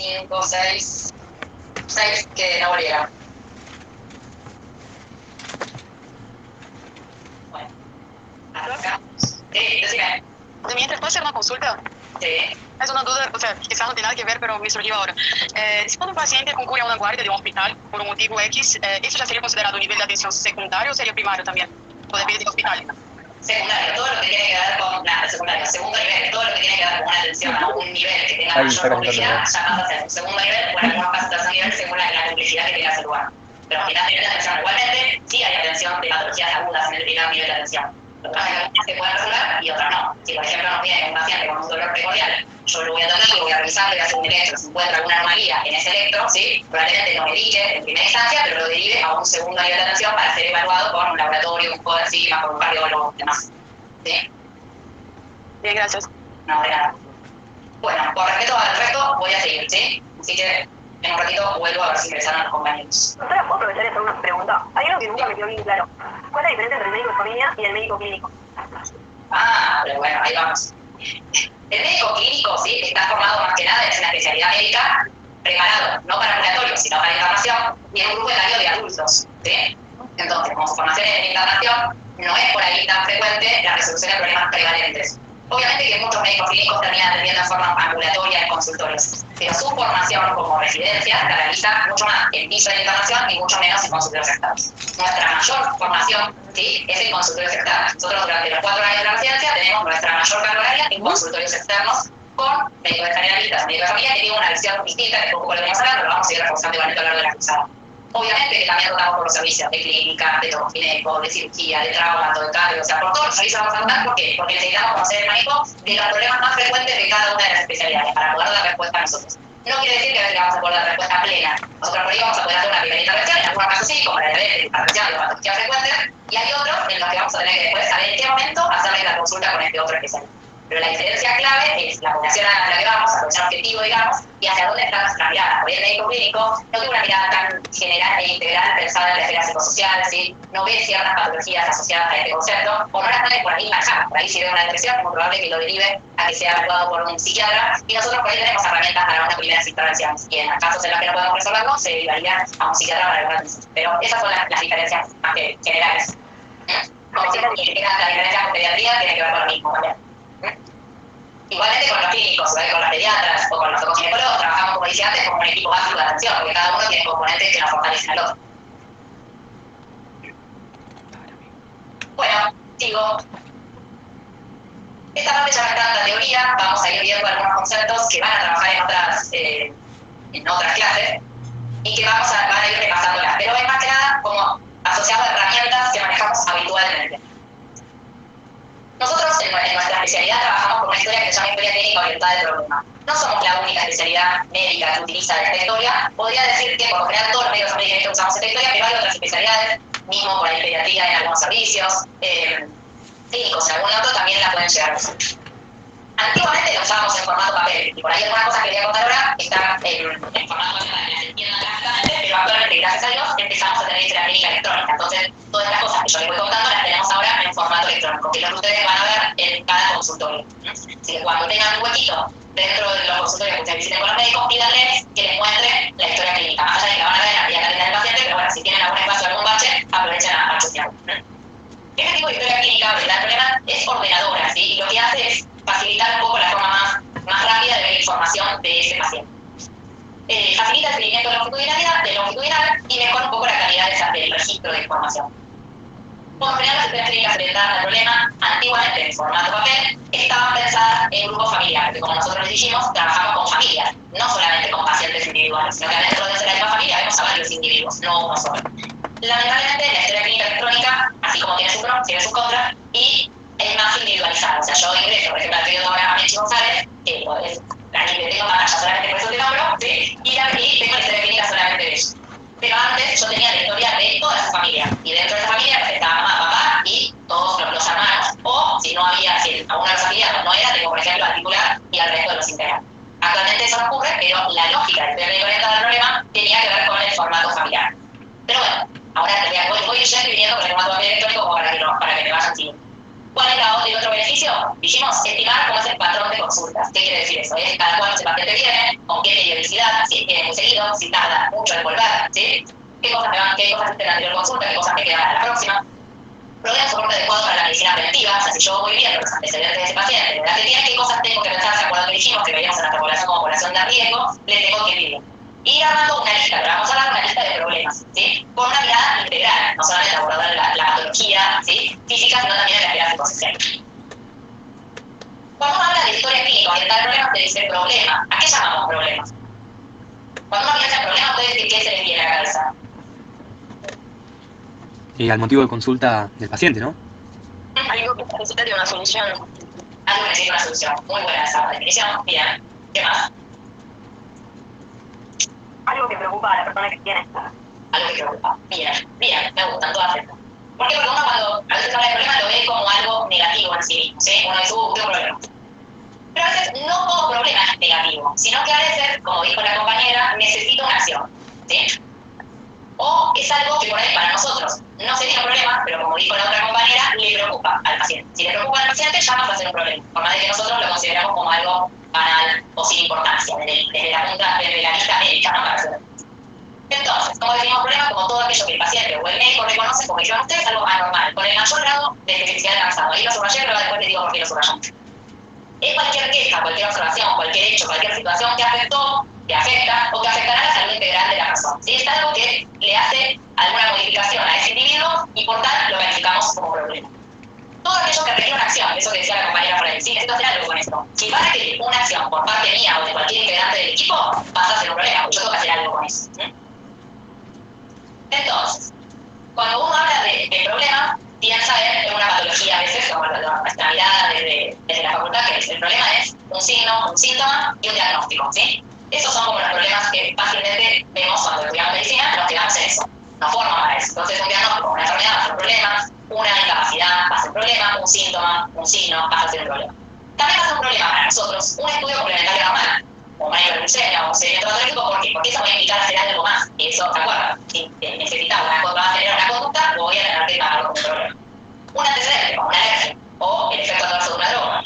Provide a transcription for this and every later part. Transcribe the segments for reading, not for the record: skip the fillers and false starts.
5, 6, 6 que no volvieron. Bueno, acá. Sí, decime. De mientras, ¿puedo hacer una consulta? Sí. Es una duda, o sea, quizás no tiene nada que ver, pero me surgió ahora. Si cuando un paciente concurre a una guardia de un hospital por un motivo X, ¿eso ya sería considerado un nivel de atención secundario o sería primario también? ¿O depende del hospital? Secundario, todo lo que tiene que ver con nada, secundario, segundo nivel, todo lo que tiene que ver con una atención a un nivel que tenga mayor complejidad, ya pasa a ser un segundo nivel, o en algunos casos tercer nivel, según la complejidad que tenga ese lugar. Pero al final, nivel de atención, igualmente, sí hay atención de patologías agudas en el primer nivel de atención. Otras que pueden resolver y otras no. Si, por ejemplo, nos viene un paciente con un dolor precordial, yo lo voy a atender, lo voy a revisar, le voy a hacer un electro, si encuentra alguna anomalía en ese electro, ¿sí? Probablemente no medique en primera instancia, pero lo derive a un segundo nivel de atención para ser evaluado con un laboratorio, un poder sigma, con un cardiólogo y demás. ¿Sí? Bien, gracias. No, de nada. Bueno, por respeto al resto, voy a seguir, ¿sí? Así que en un ratito vuelvo a ver si ingresaron los compañeros. Doctora, ¿puedo aprovechar y hacer una pregunta? Hay algo que nunca me quedó bien claro. ¿Cuál es la diferencia entre el médico de familia y el médico clínico? Ah, pero bueno, ahí vamos. El médico clínico, sí, está formado más que nada en una especialidad médica preparado, no para ambulatorio, sino para internación, y en un grupo etario de adultos, ¿sí? Entonces, como su formación es en internación, no es por ahí tan frecuente la resolución de problemas prevalentes. Obviamente que muchos médicos clínicos terminan atendiendo en forma ambulatoria en consultorios, pero su formación como residencia la realiza mucho más en piso de internación y mucho menos en consultorios externos. Nuestra mayor formación, ¿sí?, es en consultorios externos. Nosotros durante los 4 años de la residencia tenemos nuestra mayor carga horaria en consultorios externos con médicos generalistas, médicos de familia que tienen una visión distinta, que poco lo venimos hablando, lo vamos a seguir reforzando igualmente a lo largo de la cruzada. Obviamente que también rotamos por los servicios de clínica, de tocogineco, de cirugía, de traumato, de cardio, o sea, por todos los servicios vamos a rotar. ¿Por qué? Porque necesitamos conocer el manejo de los problemas más frecuentes de cada una de las especialidades para poder dar respuesta a nosotros. No quiere decir que a veces le vamos a poder dar respuesta plena. Nosotros por ahí vamos a poder hacer una primera intervención, en algunos casos sí, como la diabetes, hipertensión, la patología frecuente, y hay otros en los que vamos a tener que después saber en qué momento hacerle la consulta con este otro especialista. Pero la diferencia clave es la población a la que vamos, a población objetivo, digamos, y hacia dónde está nuestra mirada. Hoy el médico clínico no tiene una mirada tan general e integral pensada en la esfera psicosocial, ¿sí? No ve ciertas patologías asociadas a este concepto, o no las sabe por ahí manejando. Por ahí si ve una depresión, es muy probable que lo derive a que sea evaluado por un psiquiatra, y nosotros por ahí tenemos herramientas para unas primeras intervenciones. Y en los casos en los que no podemos resolverlo, se derivaría a un psiquiatra para alguna atención. Pero esas son las diferencias más que generales. Como si la diferencia con pediatría tiene que ver con lo mismo también. Igualmente con los clínicos, con los pediatras o con los tocoginecólogos trabajamos, como decía antes, como un equipo básico de atención, porque cada uno tiene componentes que nos fortalecen al otro. Bueno, sigo. Esta parte ya no está en la teoría, vamos a ir viendo algunos conceptos que van a trabajar en otras clases y que van a ir repasándolas, pero es más que nada como asociado a herramientas que manejamos habitualmente. Nosotros en nuestra especialidad trabajamos con una historia que se llama historia clínica orientada al problema. No somos la única especialidad médica que utiliza esta historia. Podría decir que por lo general todos los médicos médicos usamos esta historia, pero hay otras especialidades, mismo por ahí pediatría en algunos servicios, clínicos en algún otro también la pueden llegar a usar. Antiguamente lo usábamos en formato papel, y por ahí algunas cosas que voy a contar ahora están en formato papel para que las entiendan gráficamente, pero actualmente, gracias a Dios, empezamos a tener historia clínica electrónica. Entonces, todas las cosas que yo les voy contando las tenemos ahora en formato electrónico, que es lo que ustedes van a ver en cada consultorio. Así que cuando tengan un huequito dentro de los consultorios que ustedes visiten con los médicos, pídanles que les muestre la historia clínica. Más allá de que la van a ver en la vía clínica del paciente, pero bueno, si tienen algún espacio o algún bache, aprovechen a chutear. Este tipo de historia clínica orientada al problema es ordenadora, ¿sí? Y lo que hace es facilitar un poco la forma más rápida de ver información de ese paciente. Facilita el seguimiento de longitudinal y mejora un poco la calidad del registro de información. Por lo general, las historias clínicas orientadas al problema, antiguamente en formato papel, estaban pensadas en grupos familiares, porque como nosotros les dijimos, trabajamos con familias, no solamente con pacientes individuales, sino que dentro de la misma familia vemos a varios individuos, no uno solo. Lamentablemente, la historia clínica electrónica, así como tiene sus pros, tiene sus contras, y es más individualizada. O sea, yo ingreso, por ejemplo, al periodo ahora a Mechi González, que es la que tengo pantalla solamente por eso te nombro, ¿sí? Y tengo la historia clínica solamente de ellos. Pero antes yo tenía la historia de toda su familia, y dentro de esa familia pues, estaba mamá, papá y todos los hermanos, o si no había, si a uno de los afiliados no era, tengo por ejemplo al titular y al resto de los integrantes. Actualmente eso no ocurre, pero la lógica del historia orientada al problema tenía que ver con el formato familiar. Pero bueno, ahora voy ya viniendo con el formato papel electrónico como para que me vayan siguiendo. ¿Cuál es el otro beneficio? Dijimos estimar cómo es el patrón de consultas. ¿Qué quiere decir eso? Es cada cuánto ese paciente viene, con qué periodicidad, muy seguido, si tarda mucho en volver, ¿sí? ¿Qué cosas hiciste en la anterior consulta, qué cosas me quedan para la próxima? Provee un soporte adecuado para la medicina preventiva, o sea, si yo voy viendo los antecedentes de ese paciente, la edad que tiene, qué cosas tengo que pensar, ¿se acuerdan que dijimos que veíamos a nuestra población como población de riesgo? Le tengo que ir y ir armando una lista, pero vamos a hablar de una lista de problemas, ¿sí? Con una mirada integral, no solamente abordar la patología, ¿sí? Física, sino también la actividad psicosocial. Cuando uno habla de historia clínica orientada al problema, te dice problema. ¿A qué llamamos problemas? Cuando uno piensa en problemas, puede decir qué se le viene a la cabeza. Al motivo de consulta del paciente, ¿no? Algo que necesita de una solución. Algo que necesita una solución. Muy buena esa definición. Bien. ¿Qué más? Algo que preocupa a la persona que tiene. Algo que preocupa. Bien, bien, me gustan todas estas. ¿Por qué? Porque uno cuando a veces habla de problema lo ve como algo negativo en sí mismo, ¿sí? Uno dice, tengo un problema. Pero a veces no todo problema es negativo, sino que a veces, como dijo la compañera, necesita una acción, ¿sí? O es algo que por ahí para nosotros no sería un problema, pero como dijo la otra compañera, le preocupa al paciente. Si le preocupa al paciente, ya pasa a ser un problema, por más de que nosotros lo consideramos como algo banal o sin importancia, desde la vista médica, ¿no? Para hacer. Entonces, como definimos problema, como todo aquello que el paciente o el médico reconoce, como dijeron ustedes, es algo anormal, con el mayor grado de especificidad alcanzado. Ahí lo subrayé, pero después les digo por qué lo subrayamos. Es cualquier queja, cualquier observación, cualquier hecho, cualquier situación que afectó, que afecta o que afectará la salud integral de la persona. ¿Sí? Es algo que le hace alguna modificación a ese individuo y por tal lo calificamos como problema. Todo aquello que requiere una acción, eso que decía la compañera por ahí, sí, necesito hacer algo con esto. Si va a requerir una acción por parte mía o de cualquier integrante del equipo, pasa a ser un problema, porque yo tengo que hacer algo con eso. Entonces, cuando uno habla de problema, piensa en una patología a veces, como nuestra mirada desde la facultad, que el problema es un signo, un síntoma y un diagnóstico, ¿sí? Esos son como los problemas que fácilmente vemos cuando estudiamos medicina, nos quedamos en eso, nos forman para eso. Entonces, un diagnóstico, una enfermedad va a ser un problema, una incapacidad va a ser un problema, un síntoma, un signo va a ser un problema. También va a ser un problema para nosotros un estudio complementario normal, o una hiperglucemia o un seguimiento patológico, ¿por qué? Porque eso va a implicar hacer algo más. Y eso, ¿te acuerdas? Si necesitas va a generar una conducta, voy a tener que pagarlo como un problema. Un antecedente, como una alergia, o el efecto adverso de una droga,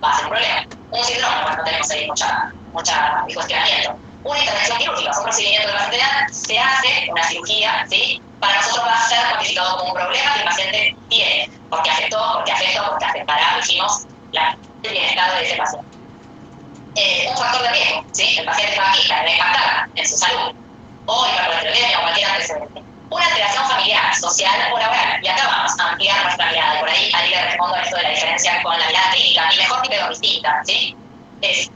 va a ser un problema. Un síndrome, cuando no tenemos ahí mucha cuestionamiento. Una intervención quirúrgica, un procedimiento de la paciente se hace, una cirugía, ¿sí? Para nosotros va a ser cuantificado como un problema que el paciente tiene, porque afectó, porque afecta, porque afectará, dijimos, el bienestar de ese paciente. Un factor de riesgo, ¿sí? El paciente va a impactar en su salud, o hipercolesterolemia o cualquier antecedente. Una alteración familiar, social o laboral. Y acá vamos a ampliar nuestra mirada. Y por ahí le respondo a esto de la diferencia con la mirada clínica, ni mejor ni peor, distinta, ¿sí? Es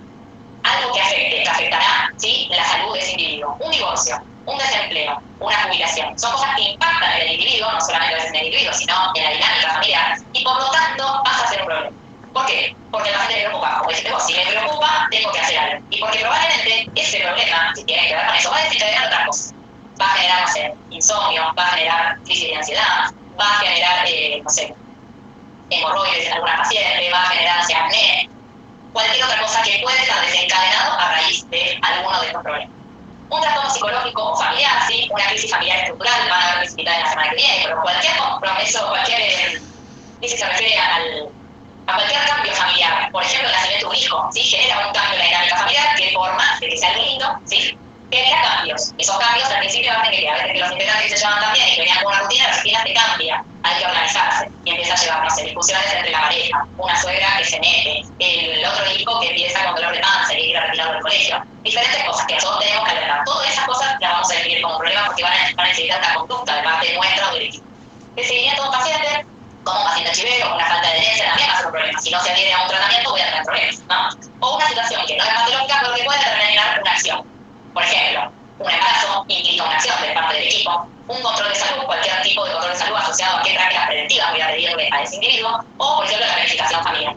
algo que afecte, que afectará, ¿sí? La salud de ese individuo. Un divorcio, un desempleo, una jubilación. Son cosas que impactan en el individuo, no solamente en el individuo, sino en la dinámica familiar, y por lo tanto pasa a ser un problema. ¿Por qué? Porque a la gente le preocupa. Como dijiste vos, si me preocupa, tengo que hacer algo. Y porque probablemente ese problema, si tiene que ver con eso, va a desencadenar otras cosas. Va a generar, no sé, insomnio, va a generar crisis de ansiedad, va a generar, no sé, hemorroides en alguna paciente, va a generar acné, cualquier otra cosa que puede estar desencadenado a raíz de alguno de estos problemas. Un trastorno psicológico o familiar, ¿sí? Una crisis familiar estructural, van a haber visitas en la semana que viene, pero cualquier compromiso, cualquier crisis se refiere a cualquier cambio familiar. Por ejemplo, el nacimiento de un hijo, ¿sí? Genera un cambio en la dinámica familiar que por más de que sea algo lindo, ¿sí? Genera cambios. Esos cambios al principio hacen que a veces que los integrantes se llevan tan bien y que venían con una rutina, la rutina se cambia, hay que organizarse y empieza a llevar, no sé, discusiones entre la pareja, una suegra que se mete, el otro hijo que empieza con dolor de panza y que quiere retirarlo del colegio. Diferentes cosas que nosotros tenemos que alertar. Todas esas cosas las vamos a definir como problemas porque van a necesitar una conducta de parte nuestra o del equipo. El seguimiento de un paciente, como un paciente chivero, una falta de adherencia también va a ser un problema. Si no se adhiere a un tratamiento, voy a tener problemas, ¿no? O una situación que no es patológica, pero que puede determinar una acción. Por ejemplo, un embarazo implica una acción de parte del equipo, un control de salud, cualquier tipo de control de salud asociado a qué prácticas preventivas voy a pedirle a ese individuo, o por ejemplo la planificación familiar.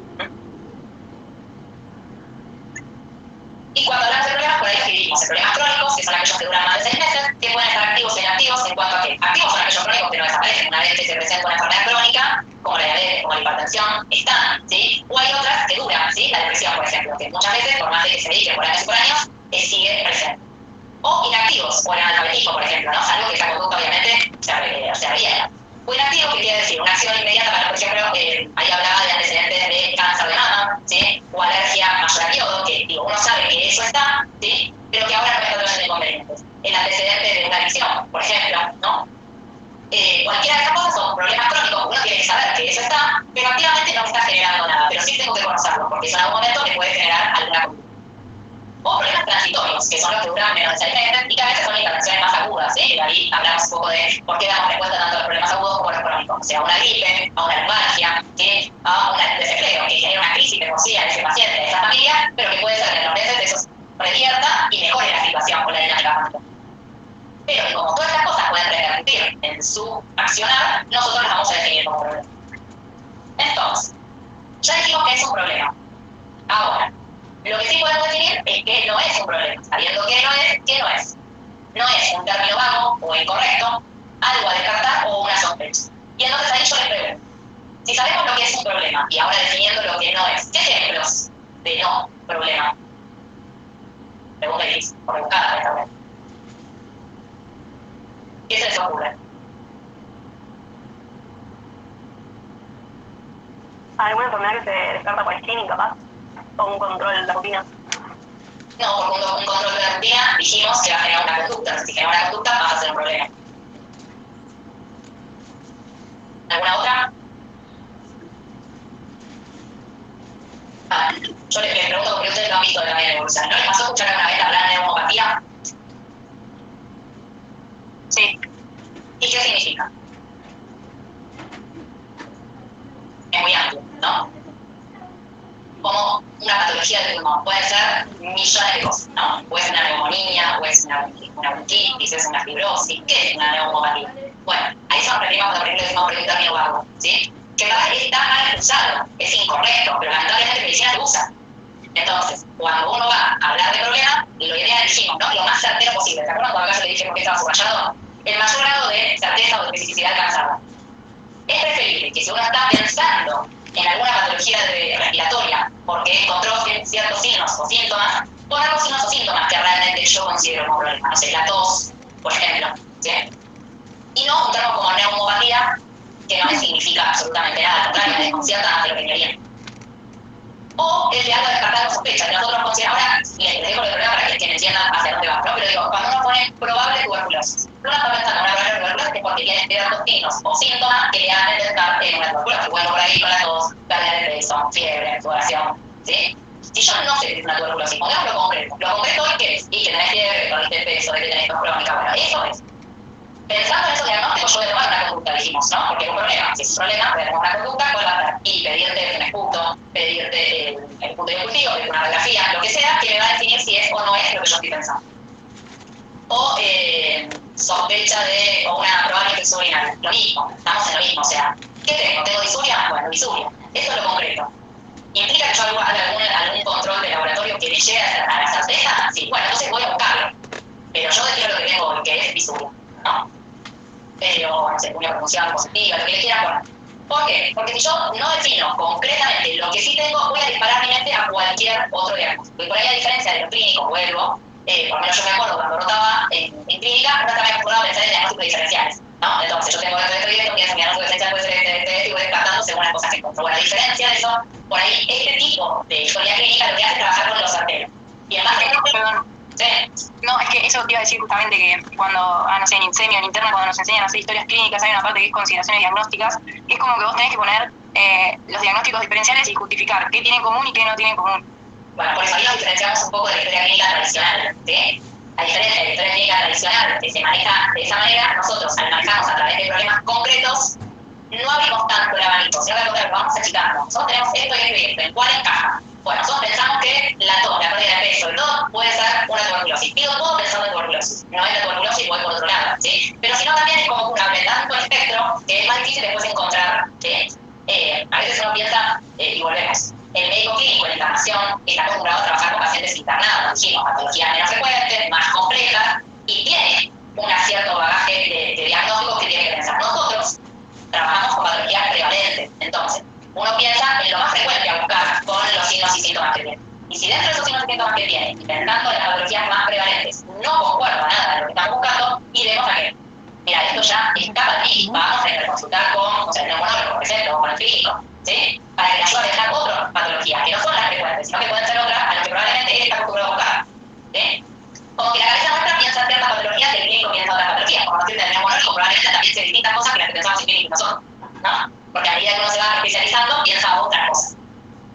Y cuando hablamos de problemas, por ahí los dividimos en problemas crónicos, que son aquellos que duran más de 6 meses, que pueden estar activos o inactivos en cuanto a que activos son aquellos crónicos que no desaparecen una vez que se presenta una enfermedad crónica, como la diabetes, como la hipertensión, están, ¿sí? O hay otras que duran, ¿sí? La depresión, por ejemplo, que muchas veces, por más de que se medique por años y por años, sigue presente. O inactivos, o el analfabetismo, por ejemplo, ¿no? Es algo que esa conducta obviamente se riega. O inactivo, que quiere decir una acción inmediata para, por ejemplo, ahí hablaba de antecedentes de cáncer de mama, ¿sí? O alergia mayor a yodo, que digo, uno sabe que eso está, ¿sí? Pero que ahora no está trayendo inconvenientes. El antecedente de una adicción, por ejemplo, ¿no? Cualquiera de esas cosas son problemas crónicos, uno tiene que saber que eso está, pero activamente no me está generando nada, pero sí tengo que conocerlo, porque eso en algún momento me puede generar alguna conducta. O problemas transitorios, que son los que duran menos necesariamente, y que a veces son intervenciones más agudas, ¿sí? Y ahí hablamos un poco de por qué damos respuesta tanto a los problemas agudos como a los crónicos, o sea, a una gripe, a una lumbalgia, ¿sí? A un desempleo, que genera una crisis de por sí a ese paciente, a esa familia, pero que puede ser que en los meses de eso revierta y mejore la situación o la dinámica familiar. Pero y como todas estas cosas pueden repercutir en su accionar, nosotros las vamos a definir como problema. Entonces, ya dijimos que es un problema. Ahora, lo que sí podemos definir es que no es un problema, sabiendo que no es, ¿qué no es? No es un término vago o incorrecto, algo a descartar o una sospecha. Y entonces ahí yo les pregunto, si sabemos lo que es un problema y ahora definiendo lo que no es, ¿qué ejemplos de no problema? Pregunta Iris, por buscada esta vez. ¿Qué se les ocurre? ¿Alguna enfermedad que se descarta por screening, capaz? ¿O un control de la rutina? No, porque un control de la rutina dijimos que va a generar una conducta. Si genera una conducta, vas a ser un problema. ¿Alguna otra? Yo les pregunto porque ustedes lo han visto también en evolución. ¿No les pasó escuchar alguna vez hablar de neumopatía? Sí. ¿Y qué significa? Es muy amplio, ¿no? Como una patología del pulmón. Puede ser millones de cosas, ¿no? Puede ser una neumonía, puede ser una bronquitis, es una fibrosis. ¿Qué es una neumopatía? Bueno, ahí se nos referimos cuando por ejemplo decimos por un término vago, ¿sí? Que la verdad está mal usado, es incorrecto, pero lamentablemente la medicina lo usa. Entonces, cuando uno va a hablar de problema, lo ideal dijimos, ¿no? Lo más certero posible. ¿Se acuerdan cuando acá yo le dije por qué estaba subrayado? El mayor grado de certeza o de especificidad alcanzada. Es preferible que si uno está pensando en alguna patología respiratoria porque encontró ciertos signos o síntomas, poner los signos o síntomas que realmente yo considero como problema. No sé, la tos, por ejemplo, ¿sí? Y no un termo como neumopatía que no me significa absolutamente nada, al contrario, me desconcierta más de lo que quería. O el de algo descartar con sospecha, que nosotros consideramos, ahora les dejo el problema para que entiendan hacia dónde va, ¿no? Pero digo, cuando uno pone probable tuberculosis, uno está pensando en una probable tuberculosis porque tiene ciertos signos o síntomas que le hacen pensar en una tuberculosis. Bueno, por ahí con la tos, pérdida de peso, fiebre, sudoración, ¿sí? Si yo no sé que es una tuberculosis, pongamos lo concreto. Lo concreto es que es, y que tenés fiebre, que perdiste el peso, de que tenés tos crónica, bueno, eso es. Pensando en esos diagnósticos, yo voy a tomar una conducta, dijimos, ¿no? Porque es un problema. Si es un problema, voy a tomar una conducta, ¿cuál va a ser? Y pedirte un esputo, pedirte el punto de cultivo, pedirte una radiografía, lo que sea, que me va a definir si es o no es lo que yo estoy pensando. O sospecha de, o una probable infección urinaria. Lo mismo, estamos en lo mismo, o sea, ¿qué tengo? ¿Tengo disuria? Bueno, disuria. Eso es lo concreto. ¿Implica que yo haga algún control de laboratorio que me llegue a la certeza? Sí, bueno, entonces voy a buscarlo. Pero yo defino lo que tengo hoy, que es disuria, ¿no? Pero, no sé, una promoción positiva, lo que le quiera poner. ¿Por qué? Porque si yo no defino concretamente lo que sí tengo, voy a disparar mi mente a cualquier otro diagnóstico. Y por ahí, a diferencia de los clínicos, vuelvo, por lo menos yo me acuerdo cuando rotaba en clínica, uno estaba acostumbrado a pensar en diagnósticos diferenciales, ¿no? Entonces, yo tengo esto y esto, pienso en mi diagnóstico diferencial puede ser este, y voy descartando según las cosas que encuentro. Bueno, a diferencia de eso, por ahí, este tipo de historia clínica lo que hace es trabajar con los certeros. Y además de esto, sí. No, es que eso te iba a decir justamente que cuando, no sé, en INSEMI o en interna, cuando nos enseñan a hacer historias clínicas, hay una parte que es consideraciones diagnósticas, que es como que vos tenés que poner los diagnósticos diferenciales y justificar qué tienen en común y qué no tienen en común. Bueno, por eso ahí nos diferenciamos un poco de la historia clínica tradicional, ¿sí? A diferencia de la historia clínica tradicional, que se maneja de esa manera, nosotros, al manejarnos a través de problemas concretos, no abrimos tanto el abanico, sino que al contrario, vamos achicando. Nosotros tenemos esto y esto y esto, ¿en cuál encaja? Bueno, nosotros pensamos que la tos, la pérdida de peso, y todo puede ser una tuberculosis. Digo todo pensando en tuberculosis. No es la tuberculosis y voy por otro lado, ¿sí? Pero si no, también es como una tanto espectro que es más difícil después encontrar, ¿sí? A veces uno piensa, y volvemos, el médico clínico en internación está acostumbrado a trabajar con pacientes internados, dijimos, patologías menos frecuentes, más complejas, y tiene un cierto bagaje de diagnósticos que tiene que pensar. Nosotros trabajamos con patologías prevalentes, entonces, uno piensa en lo más frecuente a buscar con los signos y síntomas que tiene. Y si dentro de esos signos y síntomas que tiene, y pensando en las patologías más prevalentes, no concuerda nada de lo que estamos buscando, y vemos a que, mira, esto ya escapa de mí, vamos a tener que consultar con, o sea, el neumonólogo, por ejemplo, o con el clínico, ¿sí? Para que le ayude a dejar otras patologías, que no son las frecuentes, sino que pueden ser otras a las que probablemente él está acostumbrado a buscar, ¿sí? Como que la cabeza nuestra piensa construir en el mismo monólogo, probablemente también sean distintas cosas que las que pensamos en clínica nosotros, ¿no? Porque a medida que uno se va especializando, piensa otras cosas.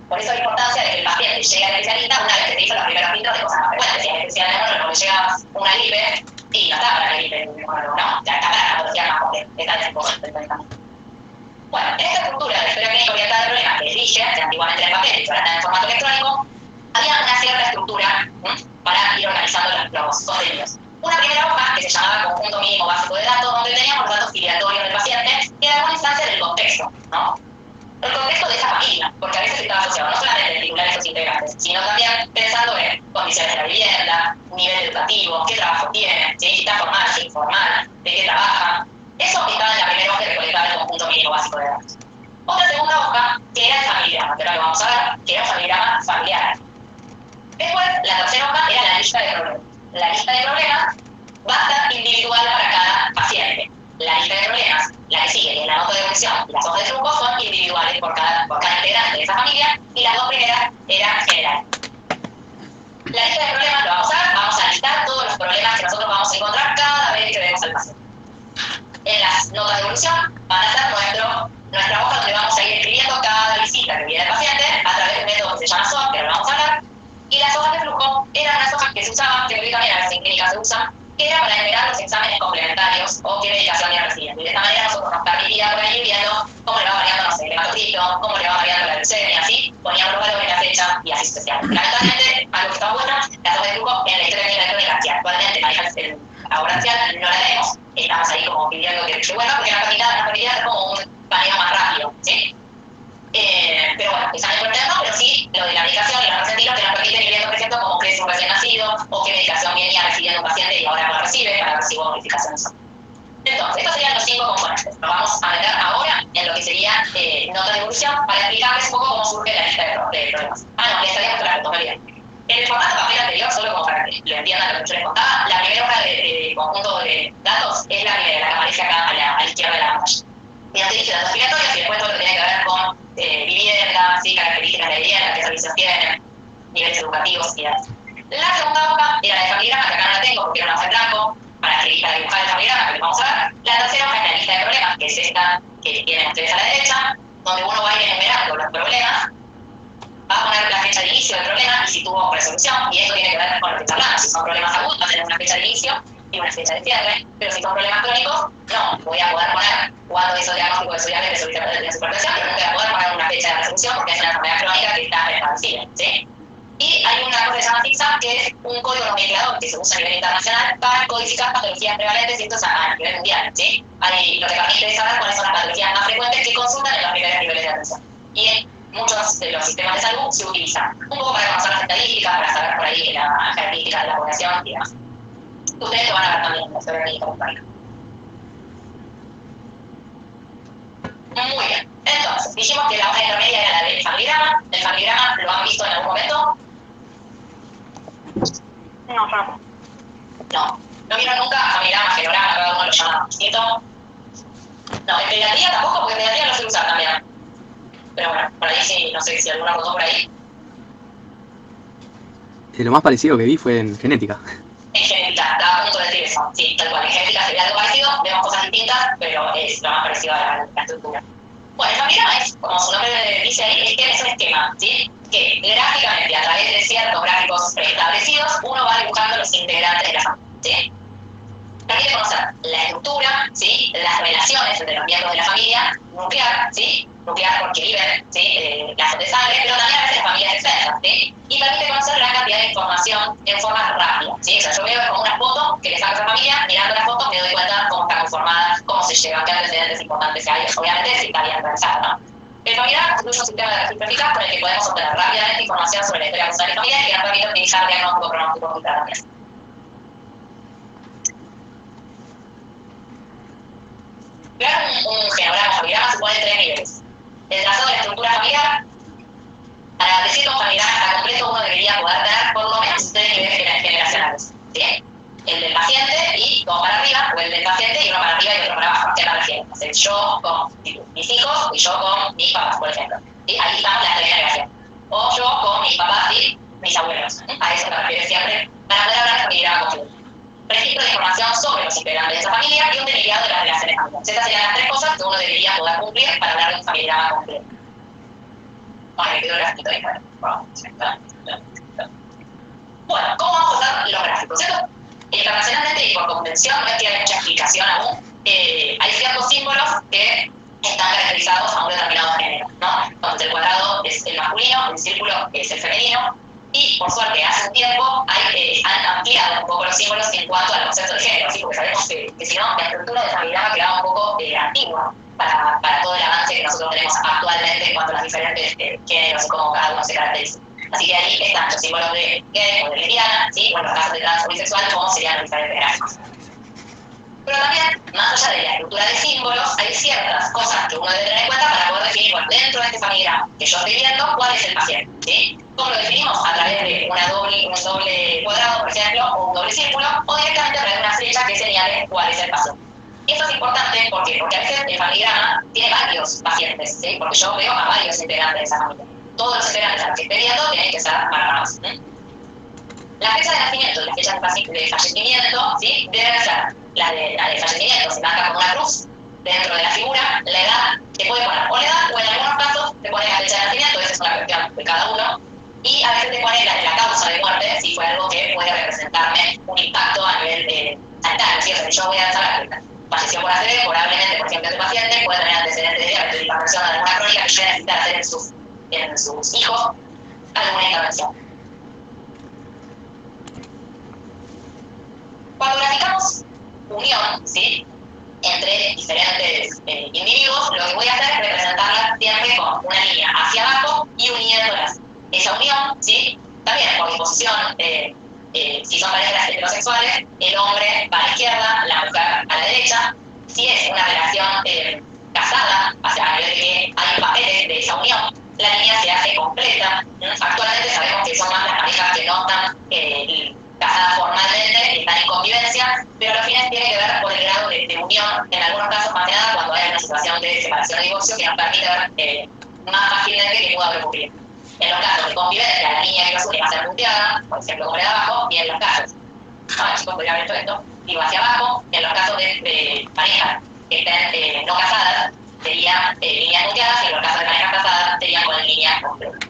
Por eso la importancia de que el paciente llegue al especialista una vez que se hizo los primeros filtros de cosas más frecuentes. Si al especialista de monólogo le llega una gripe, y no está para la gripe el monólogo, ¿no? Ya está para la patología más potente. Esta es el poco del tratamiento. Bueno, en esta estructura de la historia clínica orientada al problema que dirige, que antiguamente era en papel y ahora está en formato electrónico, había una cierta estructura para ir organizando los contenidos. Una primera hoja que se llamaba conjunto mínimo básico de datos, donde teníamos los datos filiatorios del paciente y en alguna instancia del contexto, ¿no? El contexto de esa familia, porque a veces estaba asociado no solamente en titulares o integrantes, sino también pensando en condiciones de la vivienda, nivel educativo, qué trabajo tiene, si está formal, si informal, de qué trabaja. Eso estaba en la primera hoja que recolectaba el conjunto mínimo básico de datos. Otra segunda hoja, que era el familigrama, que ahora lo vamos a ver, que era un familigrama familiar. Después, la tercera hoja era la lista de problemas. La lista de problemas va a estar individual para cada paciente. La lista de problemas, la que sigue, que es la nota de evolución y las hojas de flujo, son individuales por cada integrante de esa familia, y las dos primeras eran generales. La lista de problemas lo vamos a listar todos los problemas que nosotros vamos a encontrar cada vez que vemos al paciente. En las notas de evolución van a ser nuestra hoja donde vamos a ir escribiendo cada visita que viene el paciente a través de un método que se llama SWOT, que ahora vamos a hablar, y las hojas de flujo eran las hojas que se usaban, que hoy también a veces en clínica se usan, que era para enumerar los exámenes complementarios o qué medicación viene recibiendo. Y de esta manera nosotros nos permitía por ahí viendo cómo le va variando, no sé, el hematocrito, cómo le va variando la glucemia, así, poníamos los valores, la fecha y así sucesivamente. Lamentablemente, algo que está bueno, las hojas de flujo en la historia clínica electrónica, que actualmente maneja el laboratorial, no la tenemos, estamos ahí como pidiendo que vuelva, porque nos permitía hacer como un paneo más rápido, ¿sí? Pero bueno, esa no es el problema, pero sí lo de la medicación y los resentidos que nos permiten ir viendo, por ejemplo, cómo crece un recién nacido o qué medicación venía recibiendo un paciente y ahora no recibe, para ver si hubo modificaciones. Entonces, estos serían los 5 componentes. Nos vamos a meter ahora en lo que sería nota de evolución para explicarles un poco cómo surge la lista de problemas. No, les estaría mostrando, no bien. En el formato papel anterior, solo como para que lo entiendan lo que yo les contaba, la primera hoja de conjunto de datos es la primera, la que aparece acá a la izquierda de la pantalla. Y nos dirige datos obligatorios y después todo lo que tiene que ver con vivienda, ¿sí? Características de la vivienda, qué servicios tienen, niveles educativos y demás. La segunda hoja era la de familigrama, que acá no la tengo porque era una hoja en blanco, para dibujar el familigrama, que les vamos a ver. La tercera hoja es la lista de problemas, que es esta que tienen ustedes a la derecha, donde uno va a ir enumerando los problemas, va a poner la fecha de inicio del problema y si tuvo resolución, y esto tiene que ver con lo que charlamos. Si son problemas agudos, va a tener una fecha de inicio y una fecha de cierre, pero si son problemas crónicos, no, voy a poder poner cuándo hizo diagnóstico de diabetes o de supertensión, pero no voy a poder poner una fecha de resolución porque es una enfermedad crónica que está establecida, ¿sí? Y hay una cosa que se llama FIXA, que es un código nomenclador que se usa a nivel internacional para codificar patologías prevalentes, y esto es a nivel mundial, ¿sí? Ahí lo que permite saber cuáles son las patologías más frecuentes que consultan en los primeros niveles de atención. Y en muchos de los sistemas de salud se utilizan un poco para conocer las estadísticas, para saber por ahí las características de la población y demás. Ustedes lo van a ver también en la historia clínica completa. Muy bien. Entonces, dijimos que la hoja intermedia era la del familigrama. ¿El familigrama lo han visto en algún momento? No, yo no. No. ¿No vieron nunca familigrama, genograma, cada uno lo llama distinto? No, en pediatría tampoco, porque en pediatría lo sé usar también. Pero bueno, por ahí sí, no sé si alguno contó por ahí. Lo más parecido que vi fue en genética. En genética, estaba a punto de decir eso. Sí, tal cual. En genética se ve algo parecido, vemos cosas distintas, pero es lo más parecido a la estructura. Bueno, el familigrama es, como su nombre dice ahí, es un esquema, ¿sí? Que gráficamente, a través de ciertos gráficos preestablecidos, uno va dibujando los integrantes de la familia, ¿sí? Permite conocer la estructura, ¿sí? Las relaciones entre los miembros de la familia nuclear, ¿sí? Nuclear porque viven, ¿sí? Lazos de sangre, pero también a veces familias extensas, ¿sí? Y permite conocer gran cantidad de información en forma rápida, ¿sí? O sea, yo veo como una foto que le saco a esa familia, mirando la foto me doy cuenta cómo está conformada, cómo se llevan, qué antecedentes importantes hay, obviamente si está bien realizado, ¿no? El familiar incluye un sistema de registro eficaz con el que podemos obtener rápidamente información sobre la historia personal y familiar y que nos permite optimizar diagnóstico, pronóstico y tratamiento. Crear un genograma familiar supone 3 niveles. El trazado de la estructura familiar. Para decir que un familiar está completo, uno debería poder tener por lo menos 3 niveles generacionales, ¿sí? El del paciente y todo para arriba, o el del paciente y uno para arriba y otro para abajo. ¿A qué me refiero? O sea, yo con mis hijos y yo con mis papás, por ejemplo, ¿sí? Ahí estamos las 3 generaciones. O yo con mis papás y mis abuelos. A eso me refiero siempre, para poder hablar de familiar completo. registro de información sobre los integrantes de esa familia y un delineado de las relaciones familiares. Esas serían las tres cosas que uno debería poder cumplir para hablar de un familigrama completo. Ay, me quedó el gráfico ahí. Bueno, ¿cómo vamos a usar los gráficos? ¿Cierto? Internacionalmente y por convención, no es que haya mucha explicación aún, hay ciertos símbolos que están caracterizados a un determinado género, ¿no? Entonces el cuadrado es el masculino, el círculo es el femenino, y por suerte hace un tiempo han ampliado un poco los símbolos en cuanto al concepto de género, ¿sí? Porque sabemos que si no, la estructura de familigrama quedaba un poco antigua para todo el avance que nosotros tenemos actualmente en cuanto a los diferentes géneros y cómo cada uno se caracteriza. Así que ahí están los símbolos de gay o de lesbiana, ¿sí? O en los casos de trans o bisexual, cómo serían los diferentes gráficos. Pero también, más allá de la estructura de símbolos, hay ciertas cosas que uno debe tener en cuenta para poder definir, bueno, dentro de este familigrama que yo estoy viendo, cuál es el paciente, ¿sí? ¿Cómo lo definimos? A través de un doble cuadrado, por ejemplo, o un doble círculo, o directamente a través de una flecha que señale cuál es el paciente. Y esto es importante, ¿por qué? Porque a veces el familigrama tiene varios pacientes, ¿sí? Porque yo veo a varios integrantes de esa familia. Todos los integrantes a los que esté viendo tienen que ser marcados, ¿sí? La fecha de nacimiento y la fecha de fallecimiento, ¿sí? Deben ser la de fallecimiento, se marca con una cruz dentro de la figura, la edad, se puede poner o la edad, o en algunos casos se pone la fecha de nacimiento, esa es una cuestión de cada uno, y a veces te pone la causa de muerte, si fue algo que puede representarme un impacto a nivel sanitario, ¿sí? O sea, si yo voy a saber que falleció por ACV, probablemente, por ejemplo, este paciente puede tener antecedentes de diabetes, de hipertensión, de alguna crónica que yo voy a necesitar hacer en sus hijos alguna intervención. Cuando graficamos unión, ¿sí? Entre diferentes individuos, lo que voy a hacer es representarlas siempre con una línea hacia abajo y uniéndolas. Esa unión, ¿sí? También por disposición, si son parejas heterosexuales, el hombre va a la izquierda, la mujer a la derecha. Si es una relación casada, o sea, a nivel de que hay papeles de esa unión, la línea se hace completa. Actualmente sabemos que son más las parejas que no están casadas formalmente, que están en convivencia, pero al final tiene que ver con el grado de unión, en algunos casos más que nada cuando hay una situación de separación o divorcio que nos permite ver más fácilmente qué pudo haber ocurrido. En los casos de convivencia, la línea que los une va a ser punteada, por ejemplo, como la de abajo, y en los casos, chicos, podría haber hecho esto, digo hacia abajo, en los casos de parejas que estén no casadas, serían líneas punteadas, y en los casos de parejas casadas, serían con líneas completas.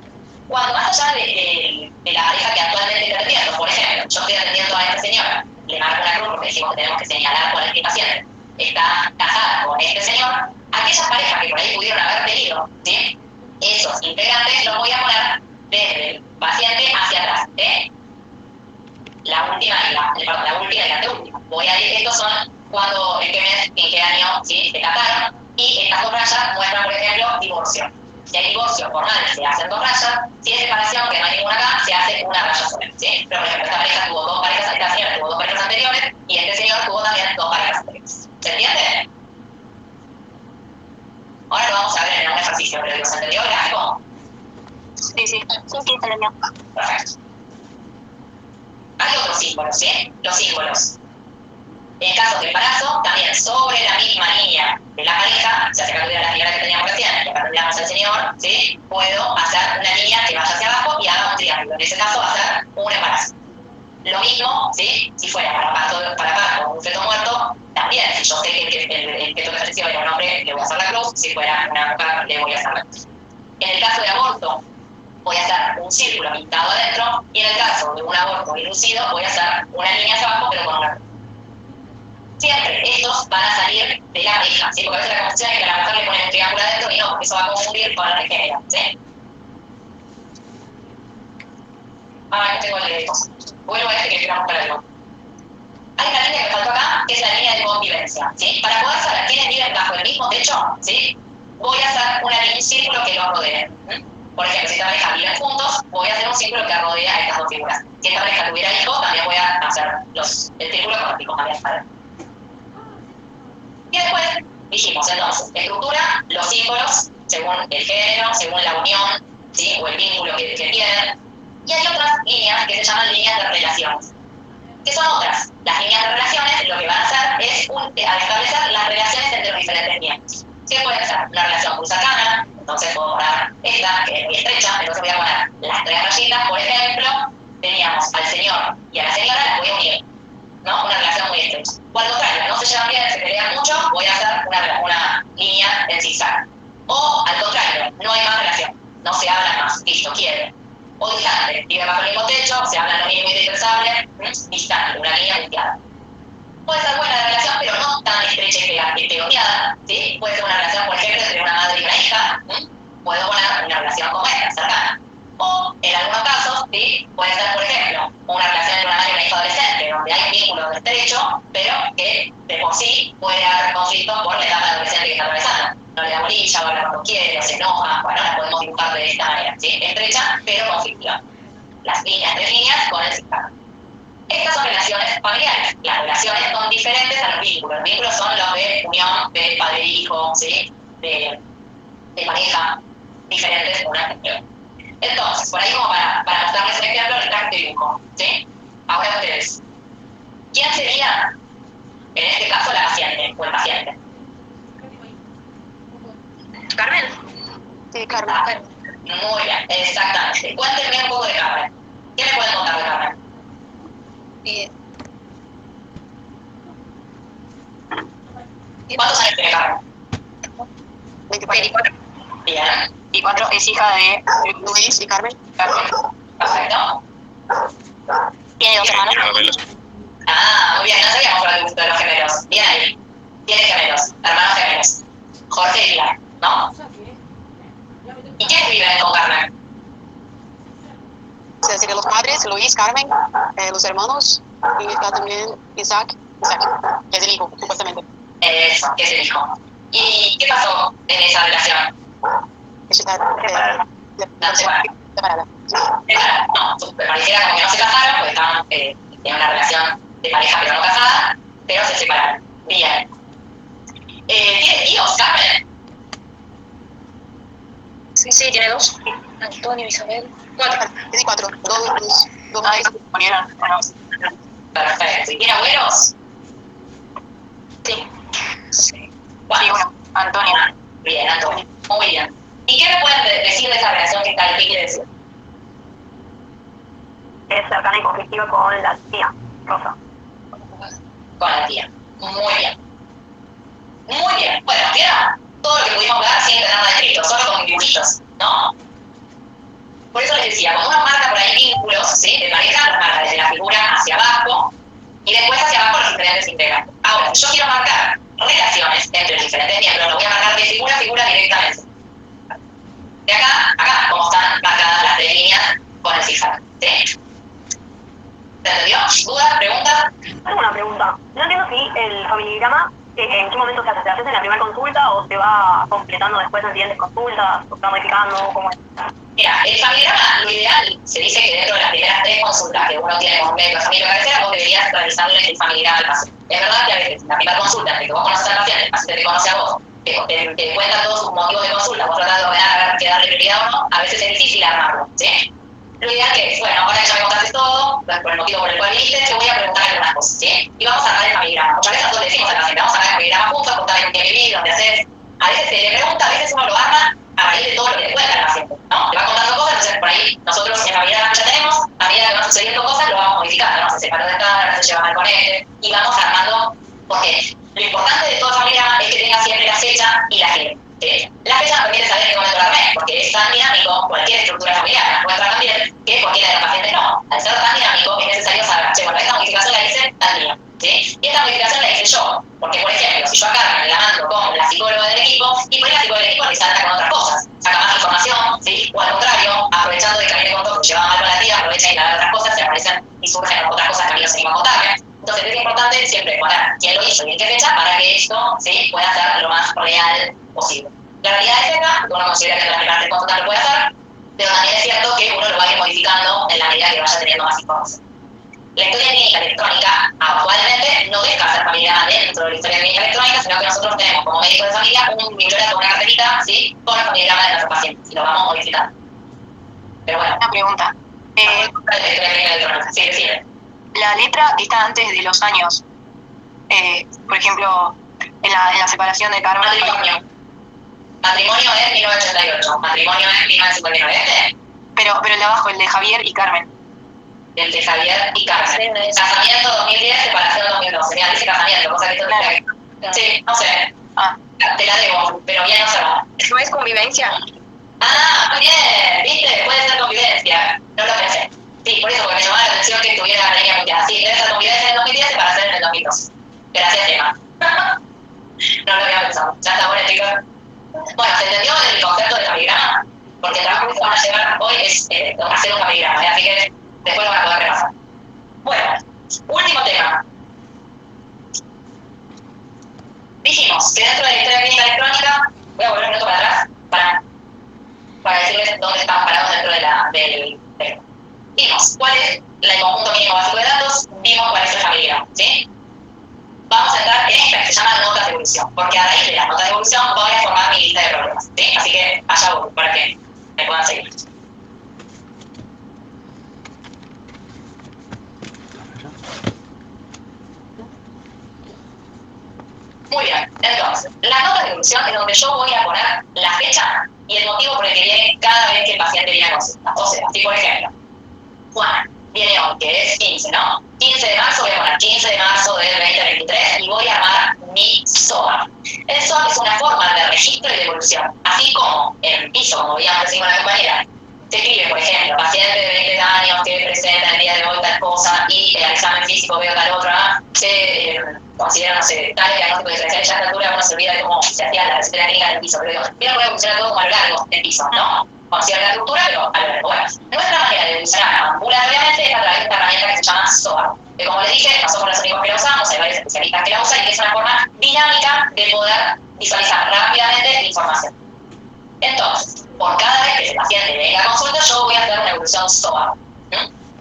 Cuando más allá de la pareja que actualmente estoy atendiendo, por ejemplo, yo estoy atendiendo a esta señora, le marco una cruz porque decimos que tenemos que señalar cuál es mi paciente, está casada con este señor, aquellas parejas que por ahí pudieron haber tenido, ¿sí? Esos integrantes los voy a poner desde el paciente hacia atrás, la última y la anteúltima. Estos son cuando, en qué mes, en qué año, ¿sí? Se casaron, y estas dos rayas muestran, por ejemplo, divorcio. Si hay divorcio formal, se hacen dos rayas. Si es separación, que no hay ninguna acá, se hace una raya sola, ¿sí? Pero, por ejemplo, esta pareja tuvo dos parejas, esta señora tuvo dos parejas anteriores, y este señor tuvo también dos parejas anteriores. ¿Se entiende? Ahora lo vamos a ver en un ejercicio, pero ¿se entendió el gráfico? Sí, se entendió. Perfecto. Hay otros símbolos, ¿sí? Los símbolos. En caso de embarazo, también sobre la misma línea de la pareja, ya sea que tuviera la primera que teníamos recién, que acá tendríamos al señor, ¿sí? Puedo hacer una línea que vaya hacia abajo y haga un triángulo. En ese caso va a ser un embarazo. Lo mismo, ¿sí? Si fuera para parto o un feto muerto, también, si yo sé que el feto que falleció era un hombre, le voy a hacer la cruz, si fuera una mujer, le voy a hacer la cruz. En el caso de aborto, voy a hacer un círculo pintado adentro, y en el caso de un aborto inducido, voy a hacer una línea hacia abajo, pero con una cruz. Siempre estos van a salir de la pareja, ¿sí? Porque a veces la confusión es que a la mujer le ponen un triángulo adentro y no, porque eso va a confundir con la género, ¿sí? No tengo el de cosas. Vuelvo a este que esperamos para el otro. Hay una línea que faltó acá, que es la línea de convivencia, ¿sí? Para poder saber quiénes viven bajo el mismo techo, ¿sí? Voy a hacer un círculo que los rodee. Por ejemplo, si esta pareja viven juntos, voy a hacer un círculo que rodea a estas dos figuras. Si esta pareja tuviera hijos, también voy a hacer el círculo con los hijos también, ¿vale? Y después dijimos, entonces, estructura, los símbolos, según el género, según la unión, ¿sí? O el vínculo que tienen. Y hay otras líneas que se llaman líneas de relaciones. ¿Qué son otras? Las líneas de relaciones lo que van a hacer es establecer las relaciones entre los diferentes miembros. ¿Qué puede ser? Una relación pulsacana, entonces puedo poner esta, que es muy estrecha, entonces voy a poner las tres rayitas, por ejemplo, teníamos al señor y a la señora, las voy a unir, ¿no? Una relación O al contrario, no se llevan bien, se pelean mucho, voy a hacer una línea en zigzag. O al contrario, no hay más relación, no se hablan más, listo, quieren. O distante, viven bajo el mismo techo, se hablan lo mismo indispensable, distante, una línea punteada. Puede ser buena la relación, pero no tan estrecha y pegoteada, ¿sí? Puede ser una relación, por ejemplo, entre una madre y una hija, puedo poner una relación como esta, cercana. O, en algunos casos, ¿sí? Puede ser, por ejemplo, una relación entre una madre y una hija adolescente, donde hay un vínculo estrecho, pero que de por sí puede haber conflictos por la etapa adolescente que está atravesando. No le da bolilla, o habla cuando quiere, o se enoja, bueno, la podemos dibujar de esta manera, ¿sí? Estrecha, pero conflictiva. Las líneas, 3 líneas con el zigzag. Estas son relaciones familiares. Las relaciones son diferentes a los vínculos. Los vínculos son los de unión de padre-hijo, ¿sí? de pareja, diferentes una entre otra. Entonces, por ahí como para mostrarles un ejemplo, les traje este dibujo, ¿sí? Ahora ustedes, ¿quién sería, en este caso, la paciente o el paciente? ¿Carmen? Sí, Carmen. Muy bien, exactamente. Cuéntenme un poco de Carmen. ¿Qué me pueden contar de Carmen? Bien. ¿Cuántos años tiene Carmen? 24. Bien. 24 es hija de Luis y Carmen. Perfecto. Tiene 2 hermanos. Ah, muy bien, no sabíamos por el gusto de los gemelos. Bien ahí. Tiene gemelos, hermanos gemelos. Jorge y Pilar, ¿no? ¿Y quiénes viven con Carmen? Es decir, los padres, Luis, Carmen, los hermanos, y está también Isaac, que es el hijo, supuestamente. Eso, que es el hijo. ¿Y qué pasó en esa relación? Ella está separada. No, pareciera como que no se casaron, porque estaban en una relación de pareja pero no casada, pero se separaron. Bien. ¿Tiene tíos, Carmen? Sí, tiene 2. Antonio, Isabel. 4. Tiene 4. Dos madres se murieron. Perfecto. ¿Y tiene abuelos? Sí. ¿Cuántos? Sí, uno. Antonio. Bien, Antonio. Muy bien. ¿Y qué me pueden decir de esa relación que está ahí? ¿Qué quiere decir? Es cercana y conflictiva con la tía, Rosa. Con la tía. Muy bien. Muy bien. Bueno, ¿vieron? Todo lo que pudimos ver sin tener nada escrito, solo con dibujitos, ¿no? Por eso les decía, cuando uno marca por ahí vínculos, ¿sí? De pareja, los marca desde la figura hacia abajo y después hacia abajo los diferentes integrantes. Ahora, si yo quiero marcar relaciones entre los diferentes miembros, lo voy a marcar de figura a figura directamente. De acá, como están marcadas las 3 líneas con el zigzag, ¿sí? ¿Se entendió? ¿Dudas? ¿Preguntas? Tengo una pregunta. No entiendo si el familigrama, en qué momento se hace. ¿Se hace en la primera consulta o se va completando después en siguientes consultas? ¿O se va modificando? ¿Cómo es? Mira, el familigrama, lo ideal, se dice que dentro de las primeras 3 consultas que uno tiene con un médico de familia o cabecera, vos deberías realizarle el familigrama al paciente. Es verdad que a veces en la primera consulta, en la que vos conoces al paciente, el paciente te conoce a vos, te cuenta todos sus motivos de consulta, vos tratás de ordenar a ver qué darle prioridad o no, a veces es difícil armarlo, ¿sí? Lo ideal que es, bueno, ahora que ya me contaste todo, por el motivo por el cual viniste, te voy a preguntar algunas cosas, ¿sí? Y vamos a armar el familigrama. Muchas veces nosotros le decimos al paciente, vamos a armar el familigrama juntos, contarle con qué vivís, dónde haces. A veces se le pregunta, a veces uno lo arma a raíz de todo lo que le cuenta el paciente, ¿no? Le va contando cosas, entonces por ahí nosotros en la familigrama que ya tenemos, a medida que van sucediendo cosas, lo vamos modificando, ¿no? Se separó de estar, se lleva mal con y vamos armando, porque lo importante de todo familigrama es que tenga siempre la fecha y la gente. ¿Sí? La fecha nos permite saber en qué momento lo armé, porque es tan dinámico cualquier estructura familiar, nos muestra también que cualquiera de los pacientes no. Al ser tan dinámico es necesario saber, che, bueno, esta modificación la hice tal día, ¿sí? Y esta modificación la hice yo, porque por ejemplo, si yo acá me la mando con la psicóloga del equipo, y por ahí la psicóloga del equipo resalta con otras cosas, saca más información, ¿sí? O al contrario, aprovechando de que a mí me contó que llevaba mal con la tía, aprovecha y le da otras cosas, se aparecen y surgen otras cosas que a mí no se iban a contarme. Entonces es importante siempre poner quién lo hizo y en qué fecha para que esto, ¿sí? Pueda ser lo más real posible. La realidad es esta, uno considera que en las primeras 3 consultas lo puede hacer, pero también es cierto que uno lo va a ir modificando en la medida que vaya teniendo más información. La historia clínica electrónica actualmente no deja ser familiar dentro de la historia clínica electrónica, sino que nosotros tenemos como médicos de familia un bibliografía, una carterita, ¿sí? Con el familigrama de nuestros pacientes y lo vamos modificando. Pero bueno. Una pregunta. La historia clínica electrónica, sí, decide. La letra está antes de los años. Por ejemplo, en la separación de Carmen. Matrimonio es 1988, matrimonio es 1959. Pero el de abajo, el de Javier y Carmen. El de Javier y Carmen. Casamiento 2010, separación 2012. Mira, parece casamiento, cosa que esto sí, no sé. Te la debo, pero bien no se va. ¿No es convivencia? Ah, muy bien, ¿viste? Puede ser convivencia. No lo pensé. Sí, por eso, porque me llamaba la atención que estuviera la línea mundial. Sí, debe ser convivencia en el 2010 para hacer en el 2002. Gracias, Emma. No lo había pensado. Ya está bueno, chicos. Bueno, ¿se entendió el concepto de familigrama? Porque el trabajo que van a llevar hoy es hacer un familigrama, así que después lo van a poder repasar. Bueno, último tema. Dijimos que dentro de la historia clínica electrónica, voy a volver un minuto para atrás para decirles dónde estamos parados dentro del vimos cuál es el conjunto mínimo básico de datos, vimos cuál es el familigrama, ¿sí? Vamos a entrar en esta que se llama notas de evolución, porque a raíz de las notas de evolución voy a formar mi lista de problemas, ¿sí? Así que allá voy, para que me puedan seguir. Muy bien, entonces, la nota de evolución es donde yo voy a poner la fecha y el motivo por el que viene cada vez que el paciente viene a consulta. O sea, si por ejemplo, Juana viene hoy, que es 15, ¿no? 15 de marzo voy a poner 15 de marzo del 2023 y voy a armar mi SOA. El SOA es una forma de registro y de evolución, así como en piso, como veíamos recién con la compañera, se escribe, por ejemplo, paciente de 20 años que presenta el día de hoy tal cosa y el examen físico veo tal otra, se considera, no sé, tal diagnóstico diferencial, ya a esta altura uno se olvida de cómo se hacía la receta clínica del piso, pero digo, mira cómo funciona todo como a lo largo del piso, ¿no? Con cierta estructura, pero a lo largo. Bueno, nuestra manera de evolucionar ambulatoriamente es a través de esta herramienta que se llama SOA, que como les dije, no somos los únicos que la usamos, hay varios especialistas que la usan y que es una forma dinámica de poder visualizar rápidamente información. Entonces, por cada vez que el paciente venga a consulta, yo voy a hacer una evolución SOA.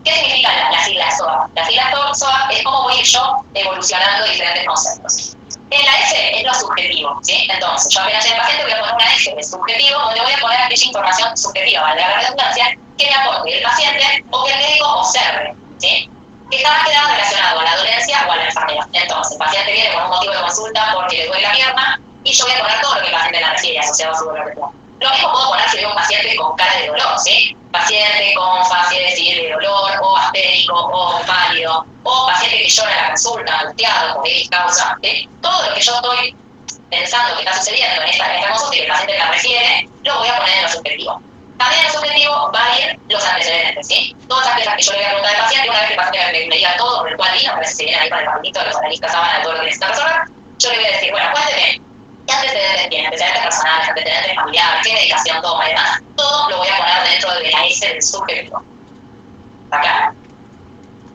¿Qué significa la sigla SOA? La sigla SOA es cómo voy a ir yo evolucionando diferentes conceptos. En la S es lo subjetivo, ¿sí? Entonces, yo apenas llegue al paciente voy a poner una S de subjetivo, donde voy a poner aquella información subjetiva, valga la redundancia, que me aporte el paciente o que el médico observe, ¿sí? Que está más que nada relacionado a la dolencia o a la enfermedad. Entonces, el paciente viene con un motivo de consulta porque le duele la pierna y yo voy a poner todo lo que el paciente la refiere asociado a su dolor de pierna. Lo mismo puedo poner si veo un paciente con cara de dolor, ¿sí? Paciente con fase de dolor, o astérico, o pálido, o paciente que llora en la consulta, angustiado, por X causa, ¿sí? Todo lo que yo estoy pensando que está sucediendo en esta consulta y que el paciente me refiere, lo voy a poner en lo subjetivo. También en lo subjetivo va a ir los antecedentes, ¿sí? Todas las piezas que yo le voy a preguntar al paciente, una vez que el paciente me diga todo por el cual vino, a ver si se viene ahí con el papelito, los analistas sábana, todo lo que necesita resolver, yo le voy a decir, bueno, cuénteme, ¿qué antecedentes tiene? Antecedentes personales, antecedentes familiares, qué medicación toma y demás. Todo lo voy a poner dentro de la S del subjetivo. ¿Está claro?